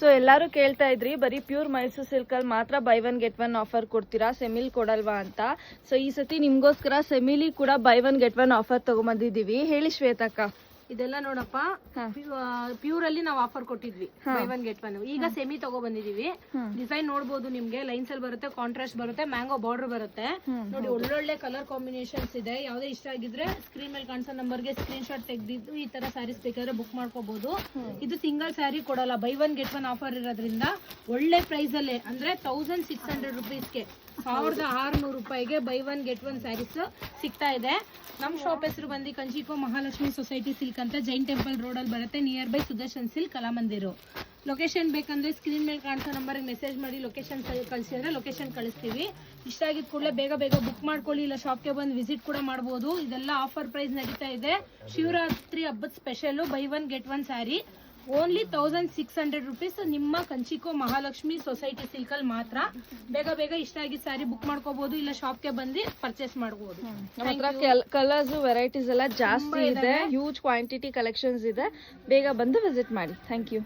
So ಎಲ್ಲರೂ ಕೇಳ್ತಾ ಇದ್ರಿ ಬರೀ ಪ್ಯೂರ್ ಮೈಸೂರು ಸಿಲ್ಕ್ ಅಲ್ಲಿ ಮಾತ್ರ by one get one offer ಕೊಡ್ತೀರಾ, ಸೆಮಿಲ್ ಕೊಡಲ್ವಾ ಅಂತ. ಸೊ ಈ ಸತಿ ನಿಮ್ಗೋಸ್ಕರ ಸೆಮಿಲಿ ಕೂಡ buy one get one offer ತಗೊಂಬಂದಿದೀವಿ. ಹೇಳಿ ಶ್ವೇತಕ್ಕ. ಇದೆಲ್ಲ ನೋಡಪ್ಪ ಪ್ಯೂರ್ ಅಲ್ಲಿ ನಾವು ಆಫರ್ ಕೊಟ್ಟಿದ್ವಿ ಬೈ ಒನ್ ಗೆಟ್ ಒನ್. ಈಗ ಸೆಮಿ ತಗೋ ಬಂದಿದೀವಿ. ಡಿಸೈನ್ ನೋಡಬಹುದು, ನಿಮ್ಗೆ ಲೈನ್ಸ್ ಅಲ್ಲಿ ಬರುತ್ತೆ, ಕಾಂಟ್ರಾಸ್ಟ್ ಬರುತ್ತೆ, ಮ್ಯಾಂಗೋ ಬಾರ್ಡರ್ ಬರುತ್ತೆ. ನೋಡಿ ಒಳ್ಳೊಳ್ಳೆ ಕಲರ್ ಕಾಂಬಿನೇಷನ್ಸ್ ಇದೆ. ಯಾವ್ದೇ ಇಷ್ಟ ಆಗಿದ್ರೆ ಸ್ಕ್ರೀನ್ ಮೇಲೆ ಕಾಣಿಸೋ ನಂಬರ್ಗೆ ಸ್ಕ್ರೀನ್ ಶಾಟ್ ತೆಗೆದಿದ್ದು ಈ ತರ ಸ್ಯಾರೀಸ್ ಬೇಕಾದ್ರೆ ಬುಕ್ ಮಾಡ್ಕೋಬಹುದು. ಇದು ಸಿಂಗಲ್ ಸ್ಯಾರಿ ಕೊಡಲ್ಲ, buy one get one offer ಇರೋದ್ರಿಂದ ಒಳ್ಳೆ ಪ್ರೈಸ್ ಅಲ್ಲೇ ಅಂದ್ರೆ 1600 ರುಪೀಸ್ಗೆ 1600 ರೂಪಾಯಿಗೆ buy one get one saris ಸಿಗ್ತಾ ಇದೆ. ನಮ್ ಶಾಪ್ ಹೆಸರು ಬಂದು ಕಂಚಿಕೋ ಮಹಾಲಕ್ಷ್ಮಿ ಸೊಸೈಟಿ ಸಿಲ್ಕ್ ಅಂತ, ಜೈನ್ ಟೆಂಪಲ್ ರೋಡ್ ಅಲ್ಲಿ ಬರುತ್ತೆ, nearby Sudarshan silk Kalamandir. Location ಬೇಕಂದ್ರೆ ಸ್ಕ್ರೀನ್ ಮೇಲೆ ಕಾಣಿಸೋ ನಂಬರ್ಗೆ ಮೆಸೇಜ್ ಮಾಡಿ ಲೊಕೇಶನ್ ಕಳಿಸಿ ಅಂದ್ರೆ ಲೊಕೇಶನ್ ಕಳಿಸ್ತೀವಿ. ಇಷ್ಟ ಆಗಿದ ಕೂಡಲೇ ಬೇಗ ಬುಕ್ ಮಾಡ್ಕೊಳ್ಳಿ, ಇಲ್ಲ ಶಾಪ್ಗೆ ಬಂದು ವಿಸಿಟ್ ಕೂಡ ಮಾಡಬಹುದು. ಇದೆಲ್ಲ ಆಫರ್ ಪ್ರೈಸ್ ನಡೀತಾ ಇದೆ. ಶಿವರಾತ್ರಿ ಹಬ್ಬದ special by one get one sari only 1600 rupees ನಿಮ್ಮ ಕಂಚಿಕೋ ಮಹಾಲಕ್ಷ್ಮಿ ಸೊಸೈಟಿ ಸಿಲ್ಕ್ ಅಲ್ಲಿ ಮಾತ್ರ. ಬೇಗ ಇಷ್ಟ ಆಗಿದ್ದ ಸ್ಯಾರಿ ಬುಕ್ ಮಾಡ್ಕೋಬಹುದು, ಇಲ್ಲ ಶಾಪ್ಗೆ ಬಂದು ಪರ್ಚೇಸ್ ಮಾಡಬಹುದು. ಕಲರ್ಸ್ ವೆರೈಟೀಸ್ ಎಲ್ಲ ಜಾಸ್ತಿ ಇದೆ, ಹ್ಯೂಜ್ ಕ್ವಾಂಟಿಟಿ ಕಲೆಕ್ಷನ್ಸ್ ಇದೆ. ಬೇಗ ಬಂದು ವಿಸಿಟ್ ಮಾಡಿ. Thank you.